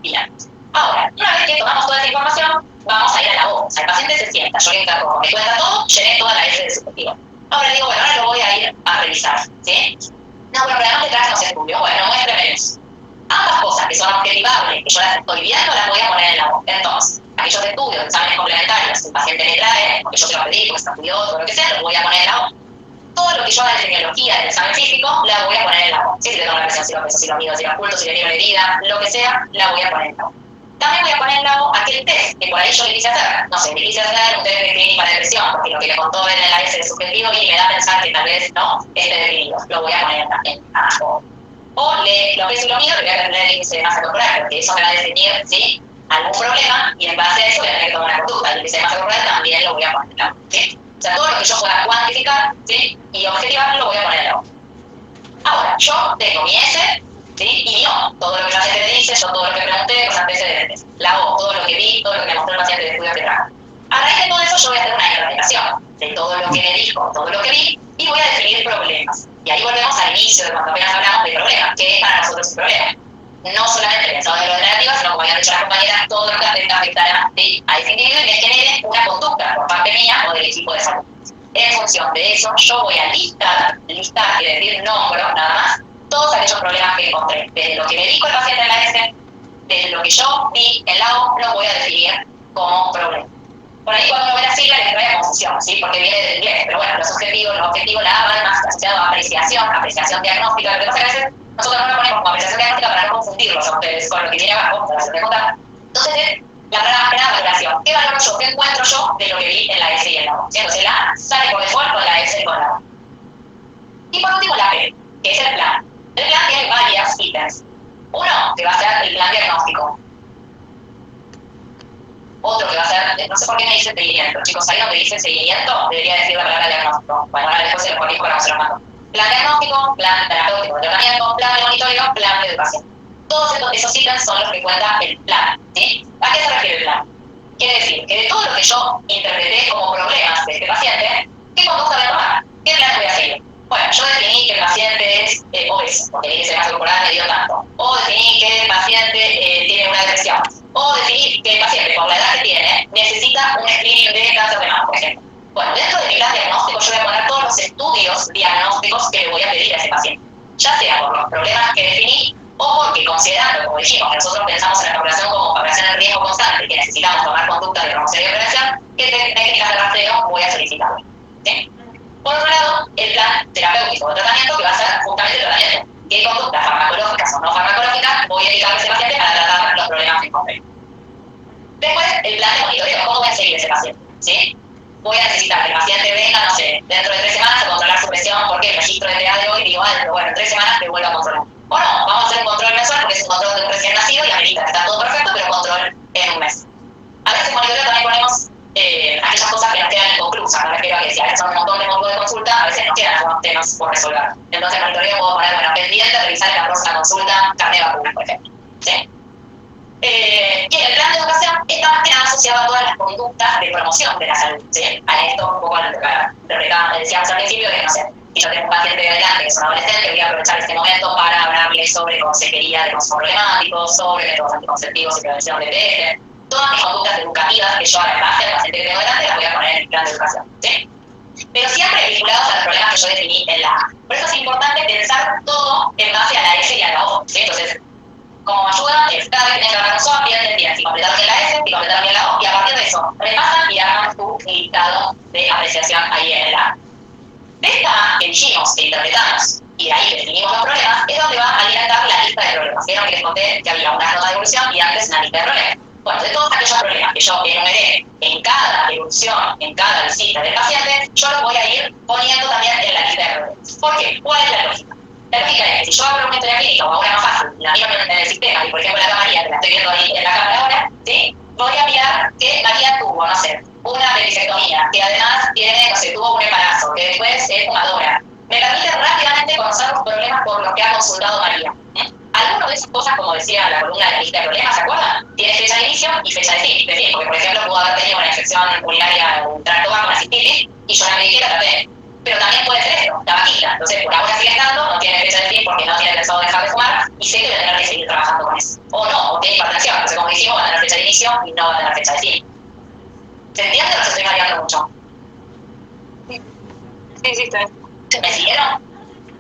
Bien. Ahora, una vez que tomamos toda esa información, vamos a ir a la O. O sea, el paciente se sienta, yo le encargo, me cuenta todo, llené toda la S del subjetivo. Ahora digo, bueno, ahora lo voy a ir a revisar, ¿sí? No, bueno, pero además te traes los estudios. Bueno, muéstremelos. Ambas cosas que son objetivables, que yo las estoy viendo, las voy a poner en la O. Entonces, aquellos estudios, exámenes complementarios, el paciente me trae, porque yo se lo pedí, porque se estudió, todo lo que sea, lo voy a poner en la O. Todo lo que yo haga de tecnología del examen físico, la voy a poner en la O. Si le tomo la presión, si lo peso, si lo mido, si lo oculto, si le miro la herida, lo que sea, la voy a poner en la O. También voy a poner en la O aquel test que por ahí yo le quise hacer. No sé, le quise hacer un test de clínica de depresión, porque lo que le contó en la S de subjetivo y me da a pensar que tal vez no esté definido. Lo voy a poner en la O. O lo peso y lo mido, le voy a tener el índice de masa corporal, porque eso me va a definir, ¿sí?, algún problema, y en base a eso voy a tener que tomar una conducta. El índice de masa corporal también lo voy a poner en la O, ¿sí? O sea, todo lo que yo pueda cuantificar, ¿sí?, y objetivar lo voy a poner en la O. Ahora, yo tengo mi S, ¿sí?, y mi O. Todo lo que el paciente me dice, yo todo lo que pregunté, los antecedentes. La O, todo lo que vi, todo lo que me mostró el paciente de estudios que trajo. A raíz de todo eso yo voy a hacer una interpretación de todo lo que me dijo, todo lo que vi, y voy a definir problemas. Y ahí volvemos al inicio de cuando apenas hablamos de problemas, que es para nosotros un problema. No solamente pensado en lo negativo, sino como habían dicho las compañeras, todo lo que afectará, ¿sí?, a ese individuo y me genere una conducta por parte mía o del equipo de salud. En función de eso, yo voy a listar, quiere decir nombro nada más, todos aquellos problemas que encontré. Desde lo que me dijo el paciente en la S, desde lo que yo vi en la O, lo voy a definir como problema. Por ahí cuando uno ve la sigla les trae confusión, ¿sí?, porque viene del inglés, pero bueno, los objetivos, la A va más asociado a apreciación diagnóstica, lo que pasa es que a veces nosotros no lo ponemos como apreciación diagnóstica para no confundirlos a ustedes con lo que viene abajo, para hacer de contar. Entonces, la palabra más que nada valoración. ¿Qué valoro yo? ¿Qué encuentro yo de lo que vi en la S y en la O? ¿Sí? Entonces la A sale por default con la S y con la O. Y por último la P, que es el plan. El plan tiene varios ítems. Uno, que va a ser el plan diagnóstico. Otro que va a ser, no sé por qué me dice seguimiento. Chicos, ahí donde dice seguimiento, debería decir la palabra diagnóstico. Bueno, ahora después se lo corrijo para no se lo mando. Plan diagnóstico, plan terapéutico de tratamiento, plan de monitoreo, plan de educación. Todos esos ítems son los que cuenta el plan, ¿sí? ¿A qué se refiere el plan? Quiere decir que de todo lo que yo interpreté como problemas de este paciente, ¿qué conducta voy a tomar? ¿Qué plan voy a seguir? Bueno, yo definí que el paciente es obeso, porque el índice de masa corporal me dio tanto. O definí que el paciente tiene una depresión. O definí que el paciente, por la edad que tiene, necesita un screening de cáncer de mama, por ejemplo. Bueno, dentro de mi plan diagnóstico yo voy a poner todos los estudios diagnósticos que le voy a pedir a ese paciente. Ya sea por los problemas que definí, o porque considerando, como dijimos, que nosotros pensamos en la población como población en riesgo constante, que necesitamos tomar conductas de promoción y prevención, ¿qué técnicas de rastreo voy a solicitar? ¿Sí? Por otro lado, el plan terapéutico de tratamiento, que va a ser justamente el tratamiento. ¿Qué conductas farmacológicas o no farmacológicas voy a indicar a ese paciente para tratar los problemas que encontré? Después, el plan de monitoreo. ¿Cómo voy a seguir ese paciente? ¿Sí? Voy a necesitar que el paciente venga, no sé, dentro de 3 semanas a controlar su presión, porque el registro de TA de hoy digo alto, bueno, en 3 semanas te vuelvo a controlar. O no, vamos a hacer un control mensual porque es un control de un recién nacido y amerita que está todo perfecto, pero control en un mes. A veces en monitoreo también ponemos aquellas cosas que nos quedan inconclusas, me refiero a que si a veces son un montón de motivos de consulta, a veces nos quedan algunos temas por resolver. Entonces en monitoreo puedo poner, bueno, pendiente, revisar la próxima consulta, carnet de vacunas, por ejemplo. ¿Sí? Y el plan de educación está más que nada asociado a todas las conductas de promoción de la salud, ¿sí? A esto un poco decíamos al principio que, no sé, si yo tengo un paciente de adelante que es un adolescente, voy a aprovechar este momento para hablarle sobre consejería de consumo problemático, sobre métodos anticonceptivos y prevención de ITS. Todas mis conductas educativas que yo haga en base al paciente que tengo delante las voy a poner en mi plan de educación, ¿sí? Pero siempre vinculados a los problemas que yo definí en la A. Por eso es importante pensar todo en base a la S y a la O, ¿sí? Entonces, como ayuda, cada vez que tengan la razón, pierden bien si completaron bien la S, si completaron bien la O, y a partir de eso repasan y arman tu listado de apreciación ahí en el A. De esta que dijimos, que interpretamos, y de ahí definimos los problemas, es donde va a alimentar la lista de problemas. Vieron que les conté que había una nota de evolución y antes una lista de problemas. Bueno, de todos aquellos problemas que yo enumeré en cada evolución, en cada visita del paciente, yo los voy a ir poniendo también en la lista de problemas. ¿Por qué? ¿Cuál es la lógica? La lógica es que si yo abro una historia clínica o una más fácil, la miro en el sistema, y por ejemplo la María, que la estoy viendo ahí en la cámara ahora, ¿sí? Voy a mirar que María tuvo, no sé, una apendicectomía, que además tiene, no sé, tuvo un embarazo, que después es fumadora. Me permite rápidamente conocer los problemas por los que ha consultado María. Algunas de esas cosas, como decía la columna de la lista de problemas, ¿se acuerdan? Tiene fecha de inicio y fecha de fin, porque por ejemplo pudo haber tenido una infección urinaria, un tracto bajo, una cistitis, y yo la mediqué y la traté. Pero también puede ser esto, la vaquita. Entonces, por ahora sigue estando, no tiene fecha de fin porque no tiene pensado dejar de fumar, y sé que voy a tener que seguir trabajando con eso. O no, o tiene hipertensión, entonces como dijimos, va a tener fecha de inicio y no va a tener fecha de fin. ¿Se entiende o se estoy variando mucho? Sí, está bien. ¿Me siguieron?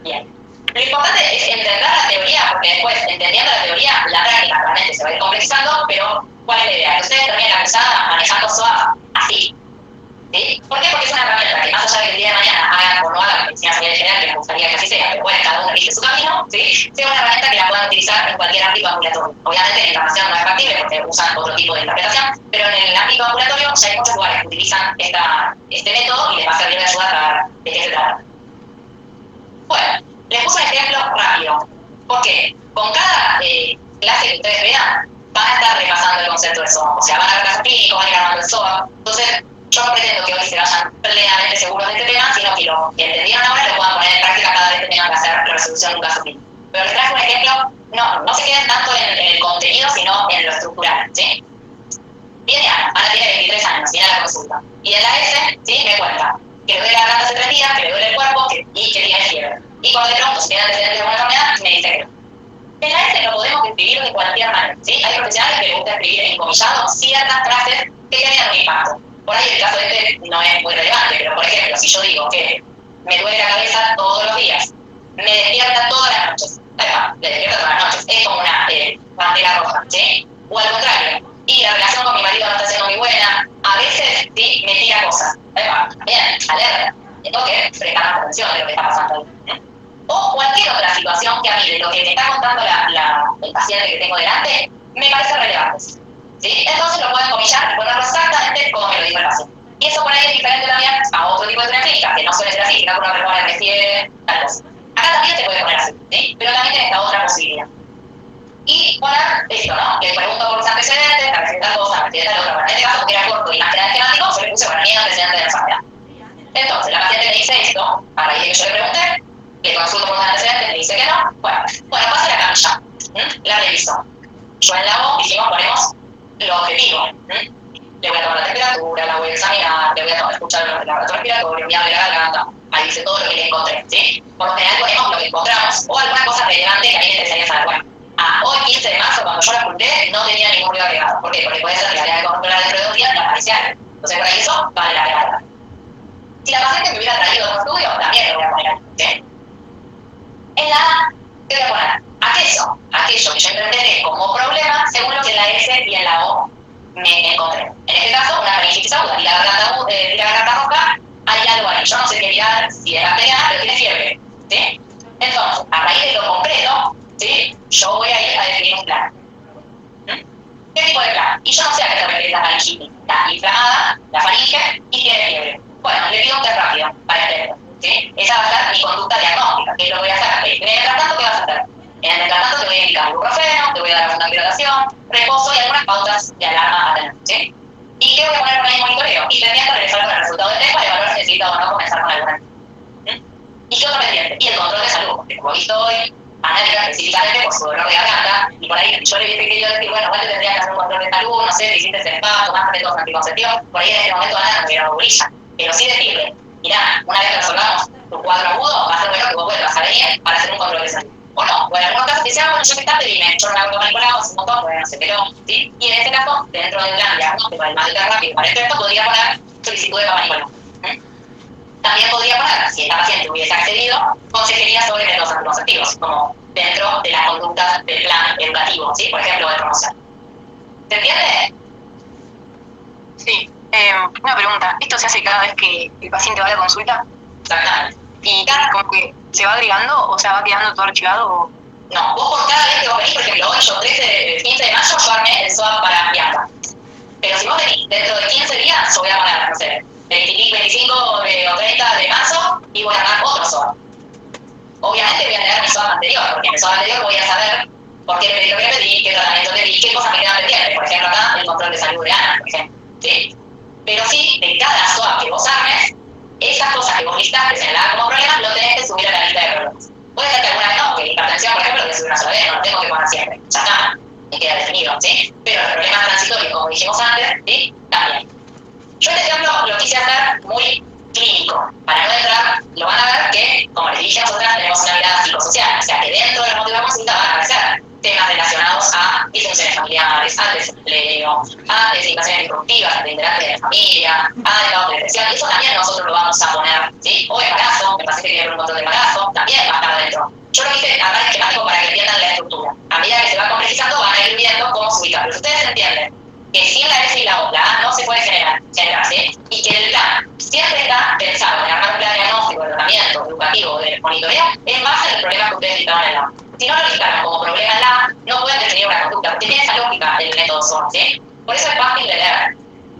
Bien. Lo importante es entender la teoría, porque después, entendiendo la teoría, la práctica realmente se va a ir complejizando, pero ¿cuál es la idea? Que ustedes terminen la cruzada manejando SOA así. ¿Sí? ¿Por qué? Porque es una herramienta que más allá de que el día de mañana hagan o no hagan medicina sanitaria general, que me gustaría que así sea, pero bueno, cada uno elige su camino, ¿sí? Sea una herramienta que la puedan utilizar en cualquier ámbito ambulatorio. Obviamente en internación no es factible porque usan otro tipo de interpretación, pero en el ámbito ambulatorio ya hay muchos lugares que utilizan este método y les va a servir de ayuda para ver de qué se trata. Bueno, les puse un ejemplo rápido. ¿Por qué? Con cada clase que ustedes vean, van a estar repasando el concepto de SOA. O sea, van a ver casos clínicos, van a ir armando el SOA. Entonces, yo no pretendo que hoy se vayan plenamente seguros de este tema, sino que lo que entendieron ahora lo puedan poner en práctica cada vez que tengan que hacer la resolución de un caso clínico. Pero les traje un ejemplo, no se queden tanto en el contenido, sino en lo estructural, ¿sí? Viene Ana tiene 23 años, viene a la consulta. Y en la S, ¿sí? Me cuenta que le duele la garganta hace 3 días, que le duele el cuerpo y que tiene fiebre. Y cuando le pregunto si tiene antecedentes de una enfermedad, me dice que no. En la S lo podemos escribir de cualquier manera, ¿sí? Hay profesionales que les gusta escribir en comillado ciertas frases que generan un impacto. Por ahí el caso no es muy relevante, pero por ejemplo, si yo digo que me duele la cabeza todos los días, me despierta todas las noches, me despierta todas las noches, es como una bandera roja, ¿sí? O al contrario, y la relación con mi marido no está siendo muy buena, a veces, ¿sí? Me tira cosas, bien, alerta, tengo que prestar más atención de lo que está pasando ahí. O cualquier otra situación que a mí, de lo que me está contando el paciente que tengo delante, me parece relevante. ¿Sí? Entonces lo pueden comillar y ponerlo exactamente como me lo dijo el paciente. Y eso por ahí es diferente también a otro tipo de terapia clínica, que no suele ser así, sino que uno repone, refiere, tal cosa. Acá también se puede poner así, ¿sí? Pero también tiene esta otra posibilidad. y poner esto, ¿no? Le pregunto por los antecedentes, la receta tal cosa, la receta tal otra. En este caso, porque era corto y más que nada temático, yo le puse, bueno, ni antecedentes de enfermedad. Entonces, la paciente me dice esto, a raíz de que yo le pregunté, le consulto por los antecedentes, me dice que no. Bueno, pasa la camilla, la reviso. Yo en la voz, dijimos, ponemos lo objetivo. Le voy a tomar la temperatura, la voy a examinar, le voy a escuchar el aparato respiratorio, me abre la garganta, ahí dice todo lo que le encontré, ¿sí? Por lo general ponemos lo que encontramos o alguna cosa relevante que a mí me interesaría saber. Bueno, hoy 15 de marzo, cuando yo la oculté, no tenía ningún ruido agregado. ¿Por qué? Porque puede ser que la de controlar dentro de 2 días la parcial. Entonces, por ahí eso vale la pena. Si la paciente me hubiera traído un estudio, también lo voy a poner, ¿sí? En la ¿qué voy a poner? Aquello que yo interpreté como problema según lo que en la S y en la O me encontré. En este caso, una meningitis aguda y la garganta roja, hay algo ahí. Yo no sé qué mirar, si es bacteriana, pero tiene fiebre, ¿sí? Entonces, a raíz de lo concreto, ¿sí? Yo voy a ir a definir un plan. ¿Qué tipo de plan? Y yo no sé a qué se refiere la faringitis. Está inflamada, la faringe y tiene fiebre. Bueno, le pido un test rápido para entenderlo, ¿sí? Esa va a ser mi conducta diagnóstica, que es lo que voy a hacer. Mientras tanto, ¿qué vas a hacer? En el tratamiento te voy a indicar ibuprofeno, te voy a dar una hidratación, reposo y algunas pautas de alarma a tener, ¿sí? ¿Y qué voy a poner con el monitoreo? Y tendría que regresar con el resultado del test para evaluar si necesita o no comenzar con alguna. ¿Y qué otro pendiente? Y el control de salud, porque como he visto hoy, Análica específicamente por su dolor de garganta, y por ahí yo le hubiese querido decir, bueno, ¿cuánto tendría que hacer un control de salud? No sé, te hiciste el spa, tomaste métodos anticonceptivos, por ahí en este momento Ana no me dieron brilla. Pero sí decirle, mirá, una vez que resolvamos tu cuadro agudo, va a ser bueno que vos vuelvas a venir para hacer un control de salud. O no, o en algunos casos te dicen, bueno, yo que está pedime, yo no la hago con Nicolau, hace un montón, bueno, se peló, ¿sí? Y en este caso, dentro del plan diagnóstico del mal rápido para esto podría poner solicitud de Papa Nicolau. También podría poner, si esta paciente hubiese accedido, consejería sobre métodos anticonceptivos, como dentro de las conductas del plan educativo, ¿sí? Por ejemplo, de promoción. ¿Se entiende? Sí. Una pregunta, ¿esto se hace cada vez que el paciente va a la consulta? Exactamente. ¿Y como que se va agregando o se va quedando todo archivado? O... No, vos por cada vez que vos venís, por ejemplo, hoy yo 15 de mayo yo armé el SWAP para Bianca. Pero si vos venís dentro de 15 días, yo voy a poner, no sé, 25 o 30 de marzo y voy a armar otro SWAP. Obviamente voy a leer mi SWAP anterior, porque en el SWAP anterior voy a saber por qué le pedí lo que le pedí, qué tratamiento le di, qué cosas me quedan pendientes. Por ejemplo, acá el control de salud de Ana, por ejemplo. ¿Sí? Pero sí, de cada SWAP que vos armes, esas cosas que vos listaste en la como problemas, lo tenés que subir a la lista de problemas. Puede ser que alguna vez no, que la hipertensión, por ejemplo, lo voy a subir una sola vez, no lo tengo que poner siempre. Ya está, me queda definido, ¿sí? Pero los problemas transitorios, como dijimos antes, ¿sí? También. Yo este ejemplo lo quise hacer muy clínico. Para no entrar, lo van a ver que, como les dije, nosotras tenemos una mirada psicosocial. O sea, que dentro de la motivación consulta van a aparecer temas relacionados a disfunciones familiares, al desempleo, a desindicaciones disruptivas, de integrantes de la familia, a estado de depresión. Y eso también nosotros lo vamos a poner, ¿sí? O embarazo, me parece que tiene un control de embarazo, también va a estar dentro. Yo lo quise armar esquemático para que entiendan la estructura. A medida que se va complejizando, van a ir viendo cómo se ubica. Pero si ustedes entienden que sin la S y la O, la A no se puede generar, ¿sí? Y que el plan siempre está pensado en armar un plan diagnóstico, de tratamiento, educativo, de monitoreo, en base a los problemas que ustedes listaron en la A. Si no lo listaron como problema en la A, no pueden definir una conducta, porque tiene esa lógica el método SWOT, ¿sí? Por eso es fácil de leer.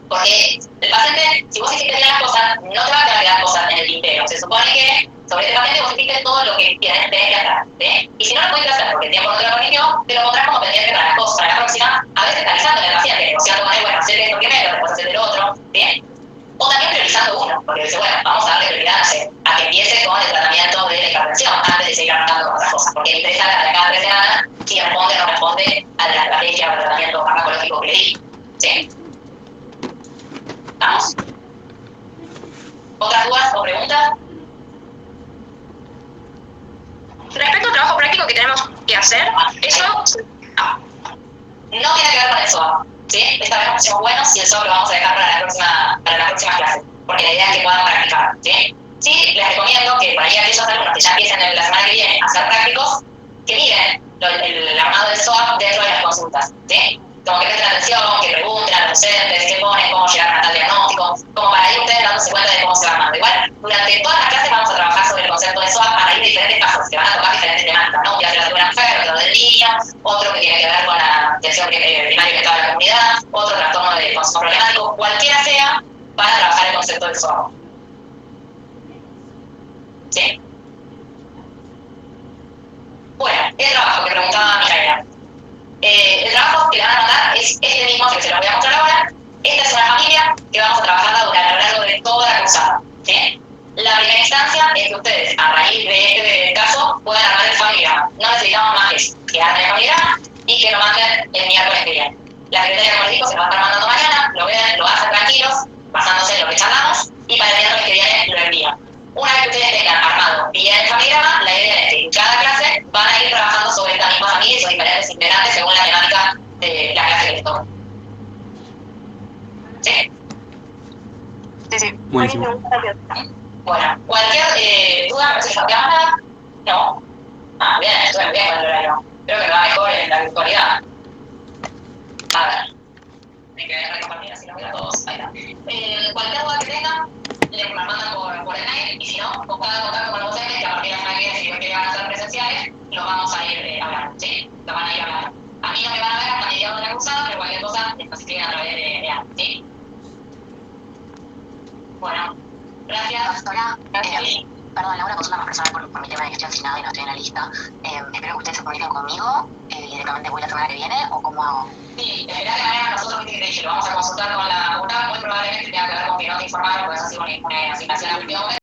Porque el paciente, si vos hiciste bien las cosas, no te van a quedar cosas en el tintero. Se supone que sobre este paciente vos hiciste todo lo que tenés que hacer, ¿sí? Y si no lo pudiste hacer porque el tiempo no te lo permitió, te lo pondrás como pendiente para las cosas, para la próxima, a veces analizando en el paciente, negociando con él, bueno, hacer esto primero, después hacer el otro, ¿sí? O también priorizando uno, porque dice, bueno, vamos a darle prioridad, no sé, a que empiece con el tratamiento de la hipertensión antes de seguir arrancando con otras cosas, porque me interesa la de acá 3 semanas si responde o no responde a la estrategia o al tratamiento farmacológico que le di, ¿sí? ¿Vamos? ¿Otras dudas o preguntas? Respecto al trabajo práctico que tenemos que hacer, eso no tiene que ver con el SWOT, ¿sí? Esta vez nos pusimos buenos y el SWOT lo vamos a dejar para la próxima clase, porque la idea es que puedan practicar, ¿sí? Sí, les recomiendo que por ahí aquellos alumnos que ya empiecen la semana que viene a ser prácticos, que miren el armado del SWOT dentro de las consultas, ¿sí? Como que presten atención, que pregunten a los docentes, qué ponen, cómo llegar a tal diagnóstico, como para ir ustedes dándose cuenta de cómo se va armando. Igual, durante todas las clases vamos a trabajar sobre el concepto de SWOT a raíz de diferentes casos, que van a tocar diferentes temáticas, ¿no? Un día se la enfermo, otro del niño, otro que tiene que ver con la atención primaria que está en la comunidad, otro trastorno de consumo problemático, cualquiera sea, para trabajar el concepto del SWOT. ¿Sí? Bueno, el trabajo que preguntaba Micaela. El trabajo que le van a mandar es este mismo, que se lo voy a mostrar ahora. Esta es una familia que vamos a trabajar durante a lo largo de toda la cursada, ¿sí? La primera instancia es que ustedes, a raíz de este caso, puedan armar el familigrama. No necesitamos más que eso, que armen el familigrama y que lo manden el miércoles que viene. La secretaria, como les digo, se lo va a estar mandando mañana, lo ven, lo hacen tranquilos, basándose en lo que charlamos, y para el miércoles que viene lo envían. Una vez que ustedes tengan armado bien el familigrama, la idea es que en cada clase van a ir trabajando sobre esta misma familia y sus diferentes integrantes según la temática de la clase que les toque. ¿Sí? Sí, sí. Buenísimo. Gracias. Bueno, cualquier duda, no sé si faltaba nada. No. Ah, bien, estuve muy bien con el horario. Creo que me va mejor en la virtualidad. A ver. Hay que recompartir así lo veo a todos. Ahí está. Cualquier duda que tengan, les mandan por el mail. Y si no, con cada contacto con los docentes, que a partir de la semana que viene, si que van a ser presenciales, los vamos a ir hablando. ¿Sí? Los van a ir hablando. A mí no me van a ver hasta mediados de la cursada, pero cualquier cosa, les escriben a través de Ana. ¿Sí? Bueno. Gracias. Doctora, Sí. perdón, le hago una consulta más personal por mi tema de que estoy asignada y no estoy en la lista. Espero que ustedes se comuniquen conmigo y directamente voy la semana que viene, ¿o cómo hago? Sí, esperá que mañana nosotros, viste que te dije, lo vamos a consultar con la facultad, muy probablemente tenga que ver con que no te informaron, porque es así una asignación al último momento.